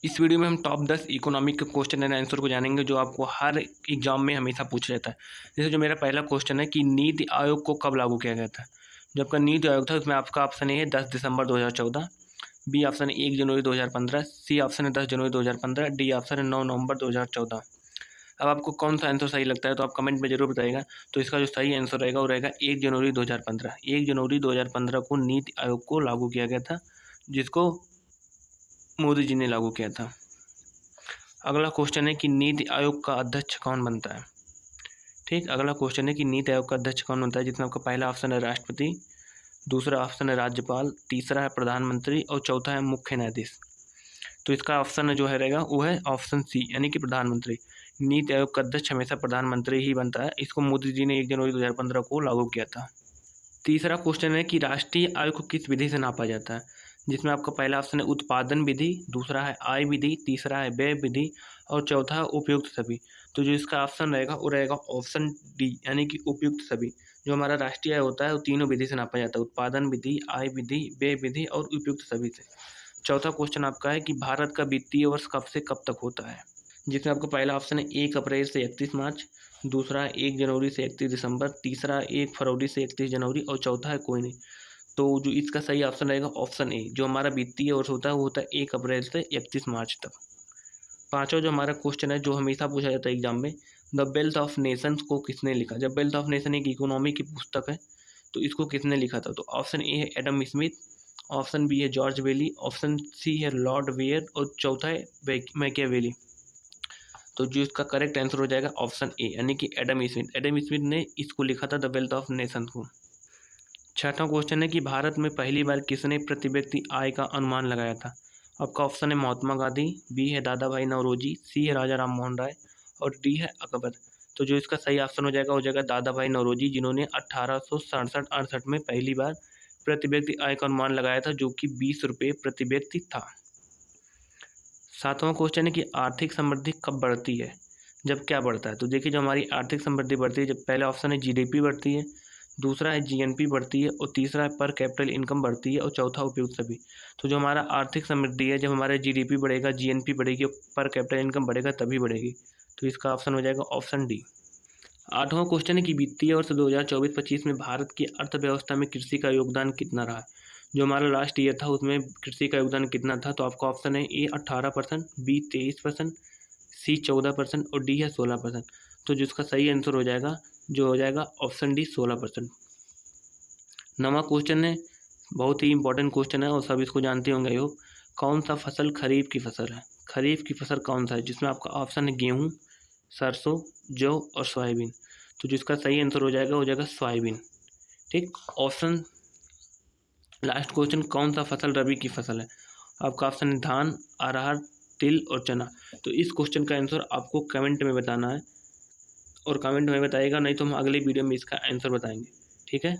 इस वीडियो में हम टॉप 10 इकोनॉमिक के क्वेश्चन एंड आंसर को जानेंगे जो आपको हर एग्जाम में हमेशा पूछा जाता है। जैसे जो मेरा पहला क्वेश्चन है कि नीति आयोग को कब लागू किया गया था। जो आपका नीति आयोग था उसमें आपका ऑप्शन ए है 10 दिसंबर 2014, बी ऑप्शन 1 जनवरी 2015, सी ऑप्शन है 10 जनवरी 2015, डी ऑप्शन है 9 नवंबर 2014। अब आपको कौन सा आंसर सही लगता है तो आप कमेंट में जरूर बताइएगा। तो इसका जो सही आंसर रहेगा वो रहेगा 1 जनवरी 2015। 1 जनवरी 2015 को नीति आयोग को लागू किया गया था, जिसको मोदी जी ने लागू किया था। अगला क्वेश्चन है कि नीति आयोग का अध्यक्ष कौन बनता है। ठीक, अगला क्वेश्चन है कि नीति आयोग का अध्यक्ष कौन बनता है, जिसमें आपका पहला ऑप्शन है राष्ट्रपति, दूसरा ऑप्शन है राज्यपाल, तीसरा है प्रधानमंत्री और चौथा है मुख्य न्यायाधीश। तो इसका ऑप्शन जो है रहेगा वो है ऑप्शन सी यानी कि प्रधानमंत्री। नीति आयोग का अध्यक्ष हमेशा प्रधानमंत्री ही बनता है। इसको मोदी जी ने 1 जनवरी 2015 को लागू किया था। तीसरा क्वेश्चन है कि राष्ट्रीय आय को किस विधि से नापा जाता है, जिसमें आपका पहला ऑप्शन है उत्पादन विधि, दूसरा है आय विधि, तीसरा है व्यय विधि और चौथा है उपयुक्त सभी। तो जो इसका ऑप्शन रहेगा वो रहेगा ऑप्शन डी यानी कि उपयुक्त सभी। जो हमारा राष्ट्रीय आय होता है वो तीनों विधि से नापा जाता है, उत्पादन विधि, आय विधि, व्यय विधि और उपयुक्त सभी से। चौथा क्वेश्चन आपका है कि भारत का वित्तीय वर्ष कब से कब तक होता है, जिसमें आपका पहला ऑप्शन है 1 अप्रैल से 31 मार्च, दूसरा है 1 जनवरी से 31 दिसंबर, तीसरा 1 फरवरी से 31 जनवरी और चौथा है कोई नहीं। तो जो इसका सही ऑप्शन रहेगा ऑप्शन ए। जो हमारा वित्तीय वर्ष होता है वो होता है 1 अप्रैल से 31 मार्च तक। पांचवा जो हमारा क्वेश्चन है जो हमेशा पूछा जाता है एग्जाम में, द वेल्थ ऑफ नेशंस को किसने लिखा। जब वेल्थ ऑफ नेशन एक इकोनॉमी की पुस्तक है तो इसको किसने लिखा था। तो ऑप्शन ए है एडम स्मिथ, ऑप्शन बी है जॉर्ज वेली, ऑप्शन सी है लॉर्ड वेयर और चौथा है मैकियावेली। तो जो इसका करेक्ट आंसर हो जाएगा ऑप्शन ए यानी कि एडम स्मिथ। एडम स्मिथ ने इसको लिखा था द वेल्थ ऑफ नेशन को। छठा क्वेश्चन है कि भारत में पहली बार किसने प्रति व्यक्ति आय का अनुमान लगाया था। आपका ऑप्शन है महात्मा गांधी, बी है दादा भाई नौरोजी, सी है राजा राम मोहन राय और डी है अकबर। तो जो इसका सही ऑप्शन हो जाएगा दादा भाई नौरोजी, जिन्होंने 1867-68 में पहली बार प्रति व्यक्ति आय का अनुमान लगाया था, जो कि 20 रुपये प्रति व्यक्ति था। सातवां क्वेश्चन है कि आर्थिक समृद्धि कब बढ़ती है, जब क्या बढ़ता है। तो देखिए जो हमारी आर्थिक समृद्धि बढ़ती है, जब पहला ऑप्शन है जीडीपी बढ़ती है, दूसरा है जीएनपी बढ़ती है और तीसरा है पर कैपिटल इनकम बढ़ती है और चौथा उपयुक्त सभी। तो जो हमारा आर्थिक समृद्धि है, जब हमारा जीडीपी बढ़ेगा, जीएनपी बढ़ेगी और पर कैपिटल इनकम बढ़ेगा तभी बढ़ेगी। तो इसका ऑप्शन हो जाएगा ऑप्शन डी। आठवां क्वेश्चन है कि वित्तीय वर्ष 2024-25 में भारत की अर्थव्यवस्था में कृषि का योगदान कितना रहा। जो हमारा लास्ट ईयर था उसमें कृषि का योगदान कितना था। तो आपका ऑप्शन है ए 18%, बी 23%, सी 14% और डी है 16%। तो जिसका सही आंसर हो जाएगा ऑप्शन डी 16%। नवा क्वेश्चन है, बहुत ही इंपॉर्टेंट क्वेश्चन है और सब इसको जानते होंगे। यो कौन सा फसल खरीफ की फसल है। खरीफ की फसल कौन सा है, जिसमें आपका ऑप्शन है गेहूँ, सरसों, जौ और सोयाबीन। तो जिसका सही आंसर हो जाएगा सोयाबीन। ठीक, ऑप्शन लास्ट क्वेश्चन, कौन सा फसल रबी की फसल है। आपका ऑप्शन है धान, अरहर, तिल और चना। तो इस क्वेश्चन का आंसर आपको कमेंट में बताना है और कमेंट में बताइएगा, नहीं तो हम अगले वीडियो में इसका आंसर बताएंगे। ठीक है।